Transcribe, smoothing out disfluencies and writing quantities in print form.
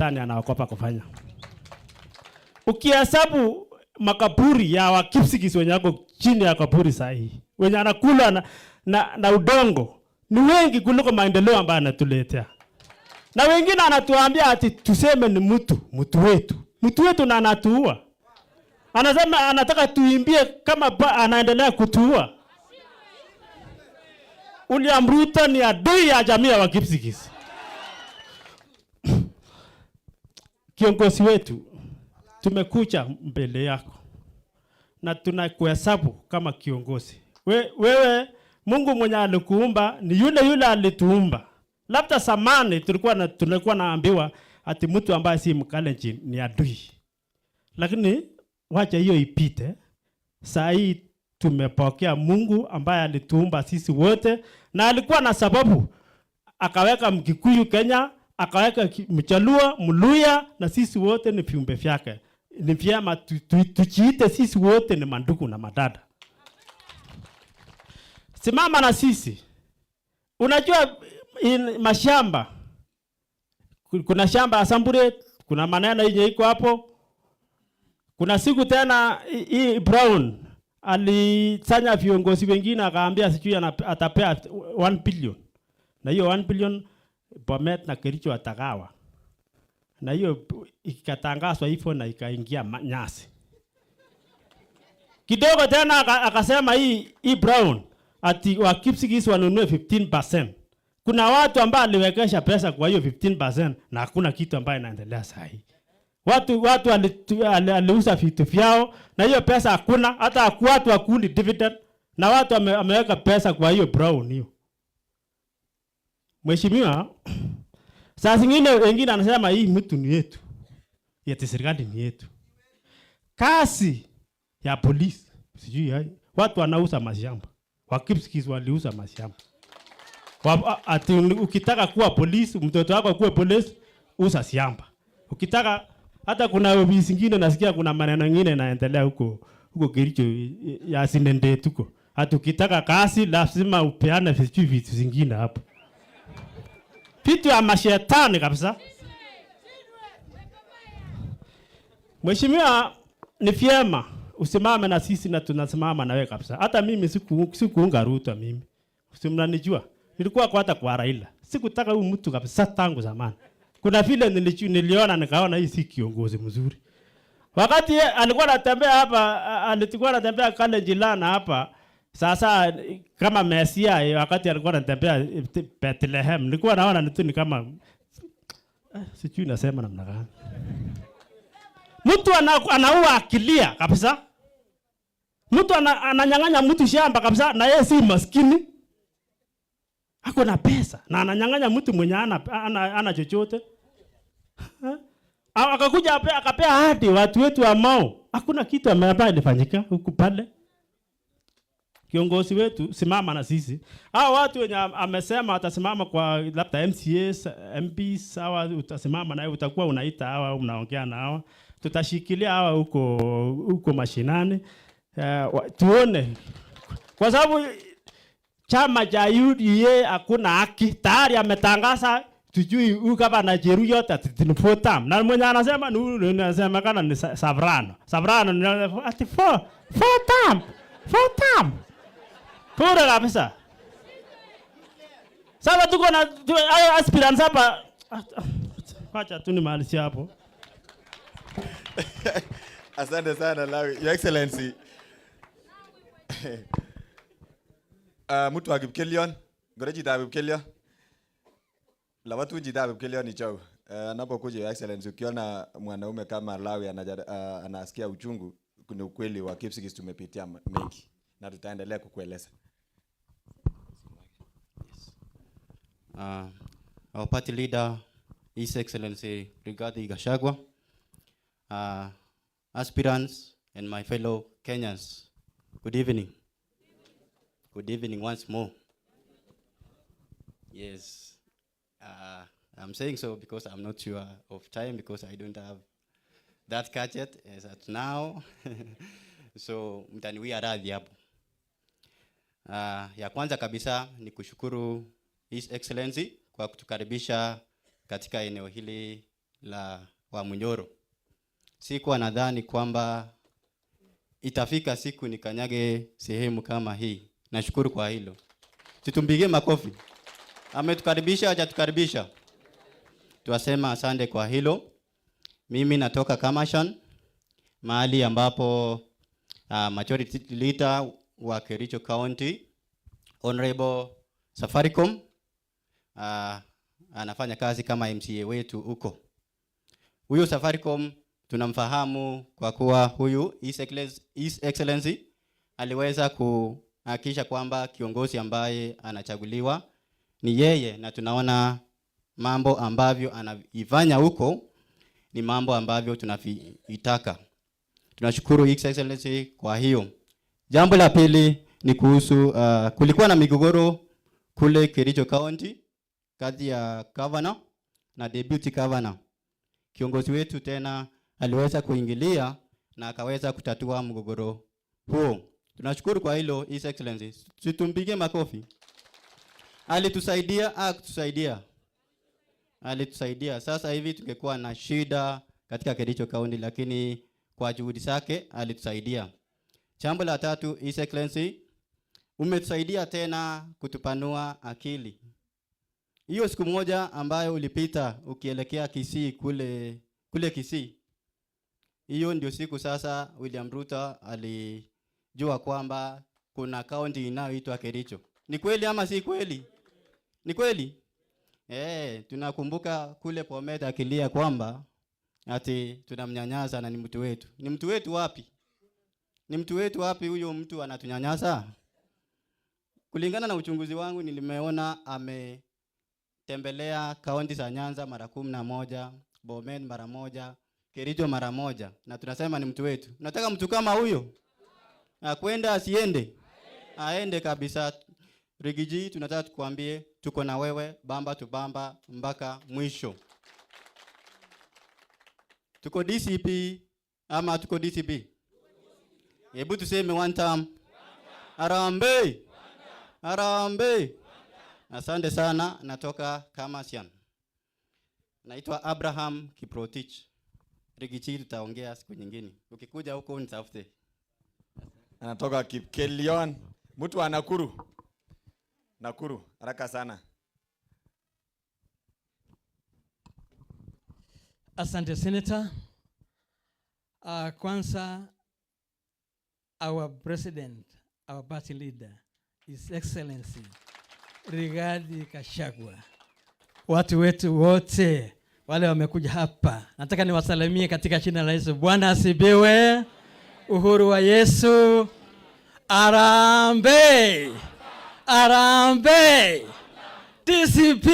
tani anaokopa kufanya. Ukihesabu makaburi ya Wakipsigis wenye wako chini ya kaburi sahihi, wenye anakula na udongo, ni wengi kuliko maendeleo ambayo anatuletea. Na wengine anatuambia ati tuseme ni mtu wetu na anatuua. Anasema anataka tuimbie kama anaendelea kutuua. William Ruto ni adui ya jamii ya Wakipsigis. Kiongozi wetu, tumekuja mbele yako na tunakuhesabu kama kiongozi. Wewe Mungu mwenye alikuumba ni yule alituumba. Labda zamani tulikuwa naambiwa ati mtu ambaye si Mkalenjin ni adui. Lakini wacha hiyo ipite. Saa hii tumepokea Mungu ambaye alituumba sisi wote na alikuwa na sababu. Akaweka Mkikuyu Kenya, akaweka Mjaluo, Mluya, na sisi wote ni viumbe vyake. Ni vyema tujiite sisi wote ni mandugu na madada. Simama na sisi. Unajua mashamba, kuna shamba ya Sambure, kuna maneno yenye iko hapo. Kuna siku tena hii Brown alisanya viongozi wengine akaambia sijui atapea 1 billion. Na hiyo 1 billion Bomet na Kericho atagawa. Na hiyo ikatangazwa hivyo na ikaingia nyasi. Kidogo tena akasema hii Brown ati Wakipsigis wanunue 15%. Kuna watu ambao aliwekesha pesa kwa hiyo 15% na hakuna kitu ambayo inaendelea sasa hivi. Watu aliuza vitu vyao na hiyo pesa hakuna, hata watu hakuli dividend, na watu ameweka pesa kwa hiyo Brown hiyo. Mheshimiwa, saa zingine wengine anasema hii mtu ni yetu. Yeti serikali ni yetu. Kasi ya polisi, sijui watu wanauza mashamba. Wakipsigis waliuza mashamba. Ati ukitaka kuwa polisi, mtoto wako kuwa polisi, uza shamba. Ukitaka hata kuna ofisi zingine nasikia kuna maneno mengine yanaendelea huko Kericho ya sinende tuko. Hata ukitaka kazi lazima upeane vitu zingine hapo. Vitu ya mashetani kabisa. Mheshimiwa, ni vyema usimame na sisi na tunasimama na wewe kabisa. Hata mimi sikuunga Ruto mimi. Usimnanijua. Nilikuwa hata kwa Raila. Sikutaka huyu mtu kabisa tangu zamani. Kuna vile niliona nikaona hii si kiongozi mzuri. Wakati alikuwa anatembea hapa, alikuwa anatembea Kalenjin hapa. Sasa kama Mesia, wakati alikuwa anatembea Bethlehem, nilikuwa naona ni kama sijui nasema namna gani. Mtu anaua akilia kabisa. Mtu ananyang'anya mtu shamba kabisa na yeye si maskini. Hako na pesa na ananyang'anya mtu mwenye ana chochote. Akakuja akapea hadi watu wetu ambao hakuna kitu ambacho ilifanyika huku pale. Kiongozi wetu, simama na sisi. Hao watu wenye amesema atasimama kwa labda MCAs, MPs, hawa utasimama naye, utakuwa unaita hawa, unaongea na hawa. Tutashikilia hawa huko mashinani. Tuone. Kwa sababu chama cha UDA hakuna haki. Tayari ametangaza tujui huyu kama na Cheruiyot ati ni 4 term. Na mwenye anasema ni anasema kana ni Savrano. Savrano ni ati 4 term. 4 term. Pura kabisa. Sasa tuko na aspirants hapa. Acha tu ni mahali hapo. Asante sana Lawi. Your Excellency. Mtu wa Kipkelion, goreji da Kipkelion. La watu jida Kipkelion ni chao. Napokuja Your Excellency, ukiona mwanaume kama Lawi anasikia uchungu, kuna ukweli wa Kipsigis tumepitia mengi na tutaendelea kukueleza. Our party leader, His Excellency Rigathi Gachagua, aspirants and my fellow Kenyans, good evening. Good evening once more. Yes, I'm saying so because I'm not sure of time because I don't have that gadget as at now. So mtaniwia radhi hapo. Ya kwanza kabisa ni kushukuru His Excellency kwa kutukaribisha katika eneo hili la wa Munyoro. Sikuwa nadhani kwamba itafika siku nikanyage sehemu kama hii. Nashukuru kwa hilo. Tutumpigie makofi. Ametukaribisha, hajatukaribisha. Tuwasema asante kwa hilo. Mimi natoka Kamashan, mahali ambapo majority leader wa Kericho County, Honorable Safaricom, anafanya kazi kama MCA wetu huko. Huyo Safaricom tunamfahamu kwa kuwa huyu His Excellency aliweza kuhakikisha kwamba kiongozi ambaye anachaguliwa ni yeye, na tunaona mambo ambavyo anaifanya huko ni mambo ambavyo tunavitaka. Tunashukuru His Excellency kwa hiyo. Jambo la pili ni kuhusu kulikuwa na migogoro kule Kericho County kati ya governor na deputy governor. Kiongozi wetu tena aliweza kuingilia na akaweza kutatua mgogoro huo. Tunashukuru kwa hilo His Excellency. Tumpige makofi. Alitusaidia. Sasa hivi tungekuwa na shida katika Kericho County, lakini kwa juhudi zake alitusaidia. Jambo la tatu, His Excellency, umetusaidia tena kutupanua akili. Hiyo siku moja ambayo ulipita ukielekea Kisii kule Kisii, hiyo ndio siku sasa William Ruto alijua kwamba kuna county inayoitwa Kericho. Ni kweli ama si kweli? Ni kweli? Tunakumbuka kule Bomet akilia kwamba ati tunamnyanyasa na ni mtu wetu. Ni mtu wetu wapi? Ni mtu wetu wapi huyo mtu anatunyanyasa? Kulingana na uchunguzi wangu nilimeona ametembelea kaunti za Nyanza mara 11, Bomet mara 1, Kericho mara 1, na tunasema ni mtu wetu. Nataka mtu kama huyo akwenda asiende? Aende kabisa. Rigiji, tunataka tukwambie tuko na wewe bamba tu bamba mpaka mwisho. Tuko DCP ama tuko DCP? Hebu tuseme one time. Harambee. Harambee. Asante sana, natoka Kamasian. Naitwa Abraham Kiprotich. Rigiji, tutaongea siku nyingine. Ukikuja huko nitafute. Anatoka Kipkelion. Mtu wa Nakuru. Nakuru, haraka sana. Asante Senator. Kwanza, our president, our party leader, His Excellency Rigathi Gachagua. Watu wetu wote wale wamekuja hapa, nataka niwasalimie katika jina la Yesu. Bwana asifiwe. Uhuru wa Yesu. Harambee. Harambee. DCP.